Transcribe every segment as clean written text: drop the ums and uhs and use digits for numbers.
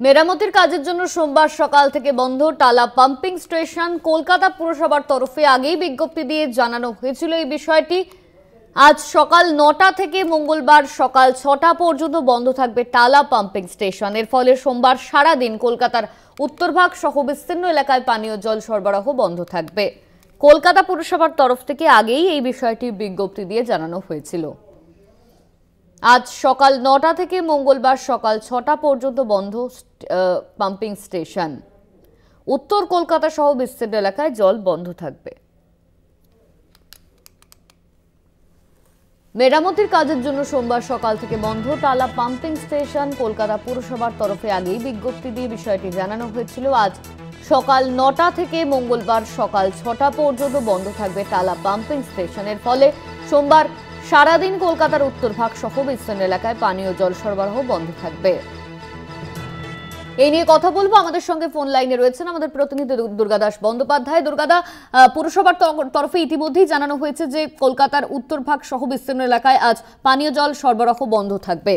মেরামতির কাজের জন্য সোমবার সকাল থেকে বন্ধ টালা পাম্পিং স্টেশন। কলকাতা পুরসভার তরফে আগেই বিজ্ঞপ্তি দিয়ে জানানো হয়েছিল এই বিষয়টি। আজ সকাল 9টা থেকে মঙ্গলবার সকাল 6টা পর্যন্ত বন্ধ থাকবে টালা পাম্পিং স্টেশন। এর ফলে সোমবার সারাদিন কলকাতার উত্তরভাগ সহ বিস্তীর্ণ এলাকায় পানীয় জল সরবরাহ বন্ধ থাকবে। কলকাতা পুরসভার তরফ থেকে আগেই এই বিষয়টি বিজ্ঞপ্তি দিয়ে জানানো হয়েছিল। আজ সকাল 9টা থেকে মঙ্গলবার সকাল 6টা পর্যন্ত বন্ধ পাম্পিং স্টেশন। উত্তর কলকাতা সহ বিস্তীর্ণ এলাকায় জল বন্ধ থাকবে। মেরামতির কাজের জন্য সোমবার সকাল থেকে বন্ধ টালা পাম্পিং স্টেশন। কলকাতা পুরসভার তরফে আগেই বিজ্ঞপ্তি দিয়ে বিষয়টি জানানো হয়েছিল। আজ সকাল 9টা থেকে মঙ্গলবার সকাল 6টা পর্যন্ত বন্ধ থাকবে টালা পাম্পিং স্টেশনের ফলে সোমবার সারাদিন কলকাতার উত্তরভাগ সহ বিস্তীর্ণ এলাকায় পানীয় জল সরবরাহ বন্ধ থাকবে। এই নিয়ে কথা বলবো, আমাদের সঙ্গে ফোন লাইনে রয়েছেন আমাদের প্রতিনিধি দুর্গাদাস বন্দ্যোপাধ্যায়। দুর্গাদা, পুরসভার তরফে ইতিমধ্যেই জানানো হয়েছে যে কলকাতার উত্তরভাগ সহ বিস্তীর্ণ এলাকায় আজ পানীয় জল সরবরাহ বন্ধ থাকবে।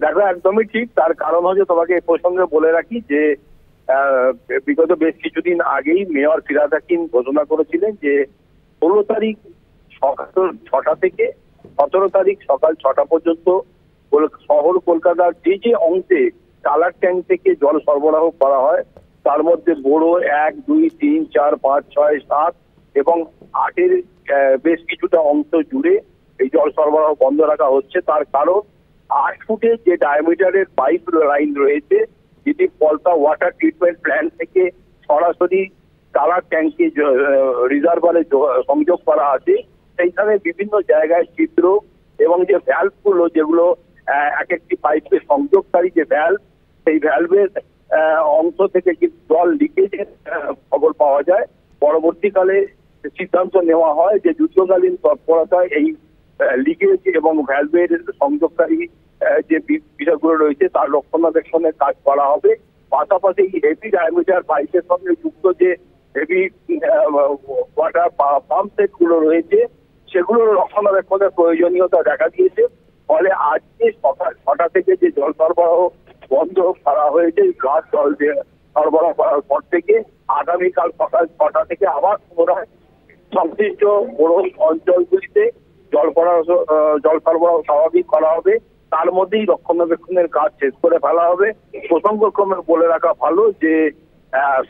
দেখো, একদমই ঠিক। তার কারণ হচ্ছে, তোমাকে এই প্রসঙ্গে বলে রাখি যে বিগত বেশ কিছুদিন আগেই মেয়র ফিরহাদ হাকিম ঘোষণা করেছিলেন যে 16 তারিখ সকাল 6টা থেকে 17 তারিখ সকাল 6টা পর্যন্ত শহর কলকাতার যে অংশে টালার ট্যাঙ্ক থেকে জল সরবরাহ করা হয় তার মধ্যে বড় 1, 2, 3, 4, 5, 6, 7 এবং 8-এর বেশ কিছুটা অংশ জুড়ে এই জল সরবরাহ বন্ধ রাখা হচ্ছে। তার কারণ 8 ফুটের যে ডায়ামিটারের পাইপ লাইন রয়েছে, যেটি পলতা ওয়াটার ট্রিটমেন্ট প্ল্যান্ট থেকে সরাসরি টালার ট্যাঙ্কে রিজার্ভারে সংযোগ করা আছে, সেইখানে বিভিন্ন জায়গায় ছিদ্র এবং যে ভ্যালভগুলো, যেগুলো এক একটি পাইপের সংযোগকারী যে ভ্যালভ, সেই ভ্যালভের অংশ থেকে যে জল লিকেজের খবর পাওয়া যায়। পরবর্তীকালে সিদ্ধান্ত নেওয়া হয় যে যুদ্ধকালীন তৎপরতায় এই লিকেজ এবং ভ্যালভের সংযোগকারী যে বিষয়গুলো রয়েছে তার রক্ষণাবেক্ষণের কাজ করা হবে। পাশাপাশি হেভি ডায়ামিটার পাইপের সঙ্গে যুক্ত যে হেভি ওয়াটার পাম্প সেট গুলো রয়েছে, সেগুলোর রক্ষণাবেক্ষণের প্রয়োজনীয়তা দেখা দিয়েছে। ফলে আজকে সকাল 6টা থেকে যে জল সরবরাহ বন্ধ করা হয়েছে, গ্লাস জল সরবরাহ করার পর থেকে আগামীকাল সকাল 6টা থেকে আবার পুনরায় সংশ্লিষ্ট বড় অঞ্চলগুলিতে জল সরবরাহ স্বাভাবিক করা হবে। তার মধ্যেই রক্ষণাবেক্ষণের কাজ শেষ করে ফেলা হবে। প্রসঙ্গক্রমে বলে রাখা ভালো যে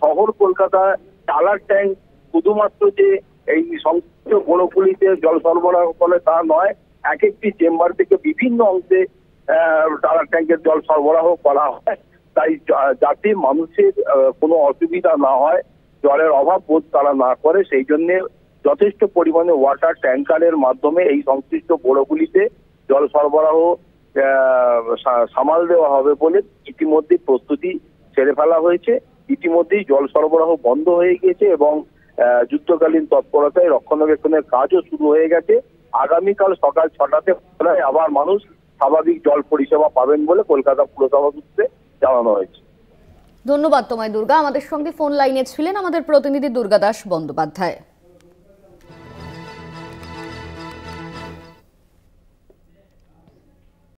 শহর কলকাতা টালার ট্যাঙ্ক শুধুমাত্র যে এই সংশ্লিষ্ট বড়গুলিতে জল সরবরাহ করে তা নয়, এক একটি চেম্বার থেকে বিভিন্ন অংশে টালার ট্যাঙ্কের জল সরবরাহ করা হয়। তাই যাতে মানুষের কোনো অসুবিধা না হয়, জলের অভাব বোধ তারা না করে, সেই জন্য যথেষ্ট পরিমাণে ওয়াটার ট্যাঙ্কারের মাধ্যমে এই সংশ্লিষ্ট বড়গুলিতে জল সরবরাহ সামাল দেওয়া হবে বলে ইতিমধ্যে প্রস্তুতি ছেড়ে ফেলা হয়েছে। ইতিমধ্যেই জল সরবরাহ বন্ধ হয়ে গিয়েছে এবং যুদ্ধকালীন তৎপরতায় রক্ষণাবেক্ষণের কাজও শুরু হয়ে গেছে। আগামীকাল সকাল 6টাতে আবার মানুষ স্বাভাবিক জল পরিষেবা পাবেন বলে কলকাতা পুরসভা সূত্রে জানানো হয়েছে। ধন্যবাদ তোমায় দুর্গা। আমাদের সঙ্গে ফোন লাইনে ছিলেন আমাদের প্রতিনিধি দুর্গাদাস বন্দ্যোপাধ্যায়।